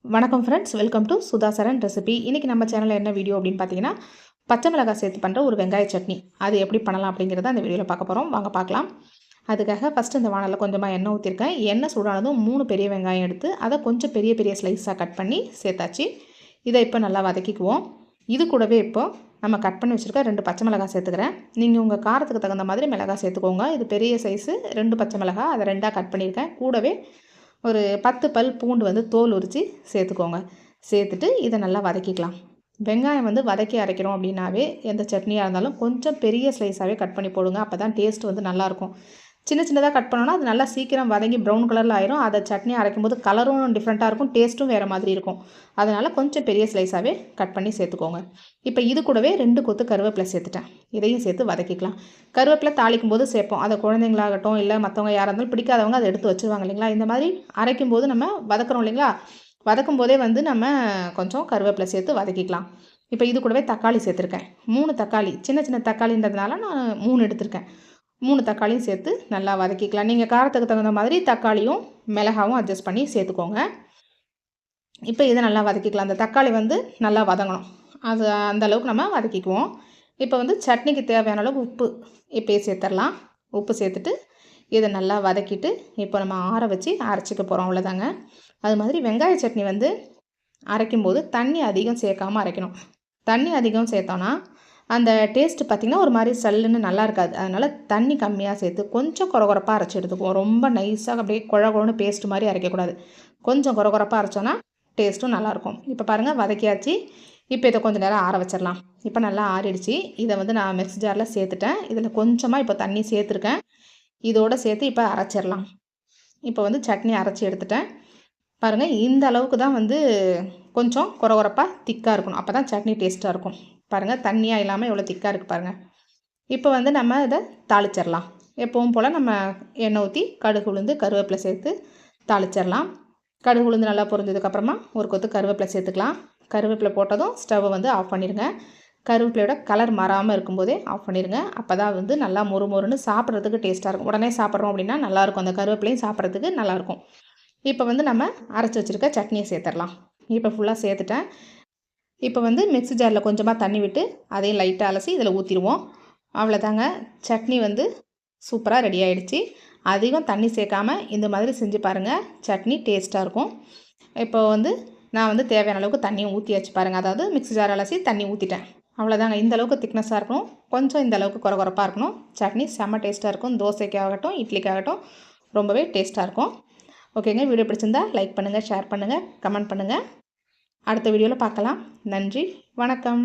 வணக்கம் friends, welcome to Sudha Saran recipe. இன்றைக்கி நம்ம சேனலில் என்ன வீடியோ அப்படின்னு பார்த்தீங்கன்னா, பச்சை மிளகாய் சேர்த்து பண்ணுற ஒரு வெங்காய சட்னி. அது எப்படி பண்ணலாம் அப்படிங்கிறத அந்த வீடியோவில் பார்க்க போகிறோம். வாங்க பார்க்கலாம். அதுக்காக ஃபஸ்ட்டு இந்த வானலில் கொஞ்சமாக எண்ணெய் ஊற்றிருக்கேன். எண்ணெய் சூடானதும் 3 பெரிய வெங்காயம் எடுத்து அதை கொஞ்சம் பெரிய பெரிய ஸ்லைஸாக கட் பண்ணி சேர்த்தாச்சு. இதை இப்போ நல்லா வதக்கிக்குவோம். இது கூடவே இப்போ நம்ம கட் பண்ணி வச்சுருக்க 2 பச்சை மிளகாய் சேர்த்துக்கிறேன். நீங்கள் உங்கள் காரத்துக்கு தகுந்த மாதிரி மிளகாய் சேர்த்துக்கோங்க. இது பெரிய சைஸு 2 பச்சை மிளகாய், அதை 2ஆக கட் பண்ணியிருக்கேன். கூடவே ஒரு 10 பல் பூண்டு வந்து தோல் உரித்து சேர்த்துக்கோங்க. சேர்த்துட்டு இதை நல்லா வதக்கிக்கலாம். வெங்காயம் வந்து வதக்கி அரைக்கிறோம் அப்படின்னாவே எந்த சட்னியாக இருந்தாலும் கொஞ்சம் பெரிய ஸ்லைஸாகவே கட் பண்ணி போடுங்க. அப்போ தான் டேஸ்ட் வந்து நல்லாயிருக்கும். சின்ன சின்னதாக கட் பண்ணோன்னா அது நல்லா சீக்கிரம் வதங்கி ப்ரௌன் கலரில் ஆயிரும். அதை சட்னி அரைக்கும் போது கலரும் டிஃப்ரெண்ட்டாக இருக்கும், டேஸ்ட்டும் வேறு மாதிரி இருக்கும். அதனால் கொஞ்சம் பெரிய ஸ்லைஸாகவே கட் பண்ணி சேர்த்துக்கோங்க. இப்போ இது கூடவே 2 கொத்து கருவேப்பிலை சேர்த்துட்டேன். இதையும் சேர்த்து வதக்கிக்கலாம். கருவேப்பிலை தாளிக்கும் போது சேர்ப்போம். அதை குழந்தைங்களாகட்டும் இல்லை மற்றவங்க யாராக இருந்தாலும் பிடிக்காதவங்க அதை எடுத்து வச்சுருவாங்க இல்லைங்களா. இந்த மாதிரி அரைக்கும் போது நம்ம வதக்குறோம் இல்லைங்களா, வதக்கும் போதே வந்து நம்ம கொஞ்சம் கருவேப்பிலை சேர்த்து வதக்கிக்கலாம். இப்போ இது கூடவே தக்காளி சேர்த்துருக்கேன். 3 தக்காளி, சின்ன சின்ன தக்காளின்றதுனால நான் 3 எடுத்திருக்கேன். 3 தக்காளியும் சேர்த்து நல்லா வதக்கிக்கலாம். நீங்கள் காரத்துக்கு தகுந்த மாதிரி தக்காளியும் மிளகாவும் அட்ஜஸ்ட் பண்ணி சேர்த்துக்கோங்க. இப்போ இதை நல்லா வதக்கிக்கலாம். அந்த தக்காளி வந்து நல்லா வதங்கணும். அது அந்த அளவுக்கு நம்ம வதக்கிக்குவோம். இப்போ வந்து சட்னிக்கு தேவையான அளவுக்கு உப்பு இப்போயே சேர்த்துடலாம். உப்பு சேர்த்துட்டு இதை நல்லா வதக்கிட்டு இப்போ நம்ம ஆற வச்சு அரைச்சிக்க போகிறோம், அவ்வளோதாங்க. அது மாதிரி வெங்காய சட்னி வந்து அரைக்கும்போது தண்ணி அதிகம் சேர்க்காமல் அரைக்கணும். தண்ணி அதிகம் சேர்த்தோன்னா அந்த டேஸ்ட்டு பார்த்திங்கன்னா ஒரு மாதிரி சல்லுன்னு நல்லா இருக்காது. அதனால் தண்ணி கம்மியாக சேர்த்து கொஞ்சம் கொரகொரப்பாக அரைச்சி எடுத்துக்குவோம். ரொம்ப நைஸாக அப்படியே குழன்னு பேஸ்ட் மாதிரி அரைக்கக்கூடாது. கொஞ்சம் கொரகொரப்பாக அரைச்சோன்னா டேஸ்ட்டும் நல்லாயிருக்கும். இப்போ பாருங்கள் வதக்கியாச்சு. இப்போ இதை கொஞ்சம் நேரம் ஆற வச்சிடலாம். இப்போ நல்லா ஆறிடுச்சு. இதை வந்து நான் மிக்ஸி ஜாரில் சேர்த்துட்டேன். இதில் கொஞ்சமாக இப்போ தண்ணி சேர்த்துருக்கேன். இதோடு சேர்த்து இப்போ அரைச்சிடலாம். இப்போ வந்து சட்னி அரைச்சி எடுத்துட்டேன். பாருங்கள், இந்த அளவுக்கு தான் வந்து கொஞ்சம் கொரகொரப்பாக திக்காக இருக்கணும். அப்போ தான் சட்னி டேஸ்ட்டாக இருக்கும். பாருங்கள், தண்ணியாக இல்லாமல் எவ்வளோ திக்காக இருக்குது பாருங்கள். இப்போ வந்து நம்ம இதை தாளிச்சிடலாம். எப்பவும் போல் நம்ம எண்ணெய் ஊற்றி கடுகு உளுந்து கருவேப்பிலை சேர்த்து தாளிச்சிடலாம். கடுகு உளுந்து நல்லா பொரிஞ்சதுக்கப்புறமா ஒரு கொத்து கருவேப்பிலை சேர்த்துக்கலாம். கருவேப்பிலை போட்டதும் ஸ்டவ்வை வந்து ஆஃப் பண்ணிடுங்க. கருவேப்பிலையோட கலர் மாறாமல் இருக்கும்போதே ஆஃப் பண்ணிடுங்க. அப்போ தான் வந்து நல்லா மொறுன்னு சாப்பிட்றதுக்கு டேஸ்ட்டாக இருக்கும். உடனே சாப்பிட்றோம் அப்படின்னா நல்லாயிருக்கும். அந்த கருவேப்பிலையும் சாப்பிட்றதுக்கு நல்லாயிருக்கும். இப்போ வந்து நம்ம அரைச்சி வச்சுருக்க சட்னியை சேர்த்துடலாம். இப்போ ஃபுல்லாக சேர்த்துட்டேன். இப்போ வந்து மிக்ஸி ஜாரில் கொஞ்சமாக தண்ணி விட்டு அதையும் லைட்டாக அலசி இதில் ஊற்றிடுவோம். அவ்வளோதாங்க, சட்னி வந்து சூப்பராக ரெடி ஆகிடுச்சு. அதிகம் தண்ணி சேர்க்காமல் இந்த மாதிரி செஞ்சு பாருங்கள், சட்னி டேஸ்ட்டாக இருக்கும். இப்போ வந்து நான் வந்து தேவையான அளவுக்கு தண்ணியும் ஊற்றியாச்சு பாருங்கள். அதாவது மிக்ஸி ஜார் அலசி தண்ணி ஊற்றிட்டேன். அவ்வளோதாங்க. இந்த அளவுக்கு திக்னஸாக இருக்கணும், கொஞ்சம் இந்த அளவுக்கு கொரகொரப்பாக இருக்கணும். சட்னி செம்ம டேஸ்ட்டாக இருக்கும். தோசைக்காகட்டும் இட்லிக்காகட்டும் ரொம்பவே டேஸ்ட்டாக இருக்கும். ஓகேங்க, வீடியோ பிடிச்சிருந்தா லைக் பண்ணுங்கள், ஷேர் பண்ணுங்கள், கமெண்ட் பண்ணுங்கள். அடுத்த வீடியோவில் பார்க்கலாம். நன்றி, வணக்கம்.